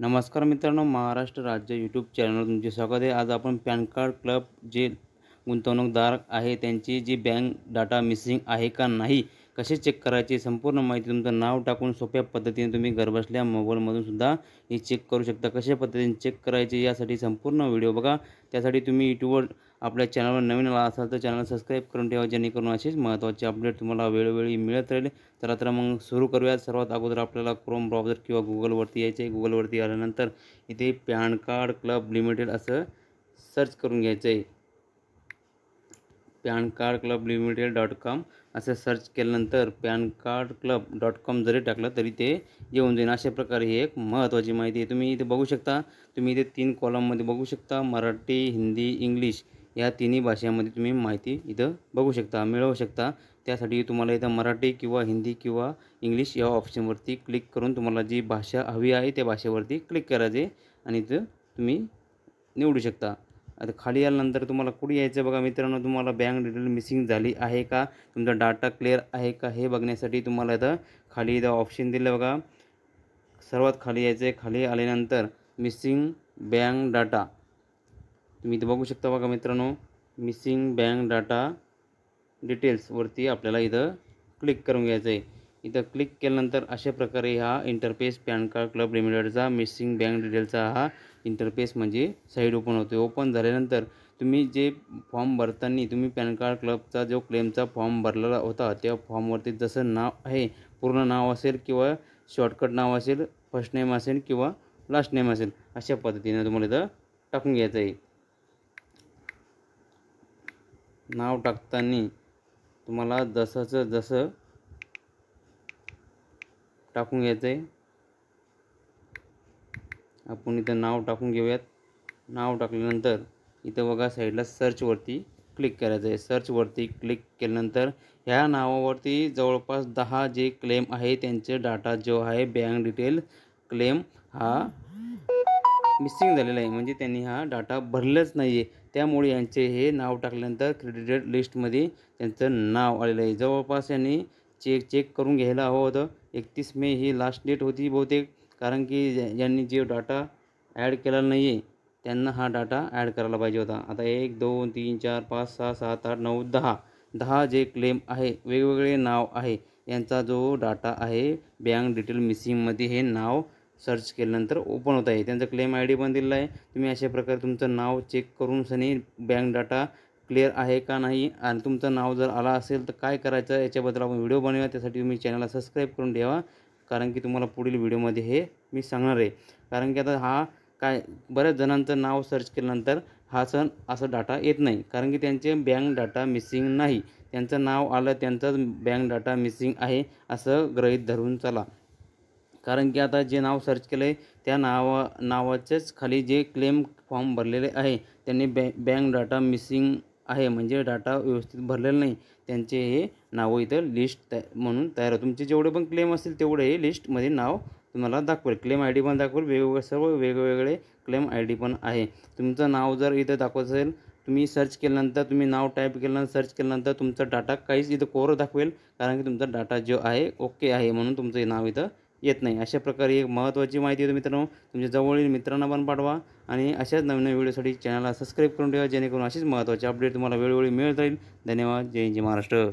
नमस्कार मित्रांनो, महाराष्ट्र राज्य यूट्यूब चॅनलवर तुमचे स्वागत आहे। आज आपण पॅन कार्ड क्लब जे गुंतवणूकदार आहे त्यांची जी बँक डाटा मिसिंग आहे का नाही, कसे चेक करायचे, संपूर्ण माहिती तुमचं नाव टाकून सोप्या पद्धतीने तुम्ही घरबसल्या मोबाईलमधून सुद्धा हे चेक करू शकता। कशा पद्धतीने चेक करायचे यासाठी संपूर्ण व्हिडिओ बघा। त्यासाठी तुम्ही यूट्यूबवर आपल्या चॅनलवर नवीन आला असाल तर चॅनल सबस्क्राईब करून ठेवा, जेणेकरून असेच महत्त्वाचे अपडेट तुम्हाला वेळोवेळी मिळत राहील। तर मग सुरू करूयात। सर्वात अगोदर आपल्याला क्रोम ब्राउझर किंवा गुगलवरती यायचं आहे। गुगलवरती आल्यानंतर इथे पॅन कार्ड क्लब लिमिटेड असं सर्च करून घ्यायचं आहे। पॅन कार्ड क्लब लिमिटेड.com असं सर्च केल्यानंतर पॅन कार्ड क्लब.com जरी टाकलं तरी ते येऊन जाईल। अशा प्रकारे ही एक महत्त्वाची माहिती आहे। तुम्ही इथे बघू शकता, तुम्ही इथे 3 कॉलममध्ये बघू शकता, मराठी, हिंदी, इंग्लिश या तिन्ही भाषांमध्ये तुम्ही माहिती इथं बघू शकता, मिळवू शकता। त्यासाठी तुम्हाला इथं मराठी किंवा हिंदी किंवा इंग्लिश या ऑप्शनवरती क्लिक करून तुम्हाला जी भाषा हवी आहे त्या भाषेवरती क्लिक करायचे आणि इथं तुम्ही निवडू शकता। आता खाली आल्यानंतर तुम्हाला कुठे यायचं बघा मित्रांनो, तुम्हाला बँक डिटेल मिसिंग झाली आहे का, तुमचा डाटा क्लिअर आहे का हे बघण्यासाठी तुम्हाला इथं खाली ऑप्शन दिलं बघा। सर्वात खाली यायचं आहे। खाली आल्यानंतर मिसिंग बँक डाटा तुम्ही इथं बघू शकता बघा मित्रांनो, मिसिंग बँक डाटा डिटेल्सवरती आपल्याला इथं क्लिक करून घ्यायचं आहे। इथं क्लिक केल्यानंतर अशा प्रकारे हा इंटरफेस पॅन कार्ड क्लब लिमिटेडचा मिसिंग बँक डिटेलचा हा इंटरफेस म्हणजे साईड ओपन होते। ओपन झाल्यानंतर तुम्ही जे फॉर्म भरताना तुम्ही पॅन कार्ड क्लबचा जो क्लेमचा फॉर्म भरलेला होता त्या फॉर्मवरती जसं नाव आहे, पूर्ण नाव असेल किंवा शॉर्टकट नाव असेल, फर्स्ट नेम असेल किंवा लास्ट नेम असेल, अशा पद्धतीने तुम्हाला इथं टाकून घ्यायचं आहे। नाव टाकताना तुम्हाला जसं टाकून घ्यायचं आहे। आपण इथं नाव टाकून घेऊयात। नाव टाकल्यानंतर इथं बघा साईडला सर्चवरती क्लिक करायचं आहे। सर्चवरती क्लिक केल्यानंतर ह्या नावावरती जवळपास 10 जे क्लेम आहे त्यांचे डाटा जो आहे बँक डिटेल क्लेम हा मिसिंग झालेला आहे, म्हणजे त्यांनी हा डाटा भरलेच नाही आहे। त्यामुळे यांचे हे नाव टाकल्यानंतर क्रेडिटेड लिस्टमध्ये त्यांचं नाव आलेलं आहे। जवळपास यांनी चेक करून घ्यायला हवं होतं। 31 मे ही लास्ट डेट होती बहुतेक, कारण की ज्यांनी जे डाटा ॲड केलेला नाही आहे त्यांना हा डाटा ॲड करायला पाहिजे होता। आता 1 2 3 4 5 6 7 8 9 10 जे क्लेम आहे, वेगवेगळे नाव आहे, यांचा जो डाटा आहे बँक डिटेल मिसिंगमध्ये हे नाव सर्च केल्यानंतर ओपन होत आहे। त्यांचा क्लेम आय डी पण दिलेला आहे। तुम्ही अशा प्रकारे तुमचं नाव चेक करून सनी बँक डाटा क्लिअर आहे का नाही आणि तुमचं नाव जर आला असेल तर काय करायचं याच्याबद्दल आपण व्हिडिओ बनवूया। त्यासाठी तुम्ही चॅनलला सबस्क्राईब करून ठेवा, कारण की तुम्हाला पुढील व्हिडिओमध्ये हे मी सांगणार आहे। कारण की आता हा बऱ्याच जणांचं नाव सर्च केल्यानंतर असं डाटा येत नाही, कारण की त्यांचे बँक डाटा मिसिंग नाही, त्यांचं नाव आलं त्यांचाच बँक डाटा मिसिंग आहे असं गृहीत धरून चला। कारण की आता जे नाव सर्च केलं आहे त्या नावाच्याच खाली जे क्लेम फॉर्म भरलेले आहे त्यांनी बँक डाटा मिसिंग आहे, म्हणजे डाटा व्यवस्थित भरलेला नाही, त्यांचे हे नावं इथं लिस्ट म्हणून तयार आहे। तुमचे जेवढे पण क्लेम असतील तेवढे हे लिस्टमध्ये नाव तुम्हाला दाखवेल, क्लेम आय डी पण दाखवेल, सर्व वेगवेगळे क्लेम आय डी पण आहे। तुमचं नाव जर इथं दाखवत असेल, तुम्ही सर्च केल्यानंतर तुम्ही नाव टाईप केल्यानंतर सर्च केल्यानंतर तुमचा डाटा काहीच इथं कोरं दाखवेल, कारण की तुमचा डाटा जो आहे ओके आहे, म्हणून तुमचं हे नाव इथं येत नाही। अशा प्रकारे एक महत्त्वाची माहिती आहे मित्रांनो, तुमच्या जवळील मित्रांना पण पाठवा आणि अशाच नवीन व्हिडिओसाठी चॅनलला सबस्क्राईब करून ठेवा, जेणेकरून अशीच महत्त्वाची अपडेट तुम्हाला वेळोवेळी मिळत राहील। धन्यवाद। जय हिंद, जय महाराष्ट्र।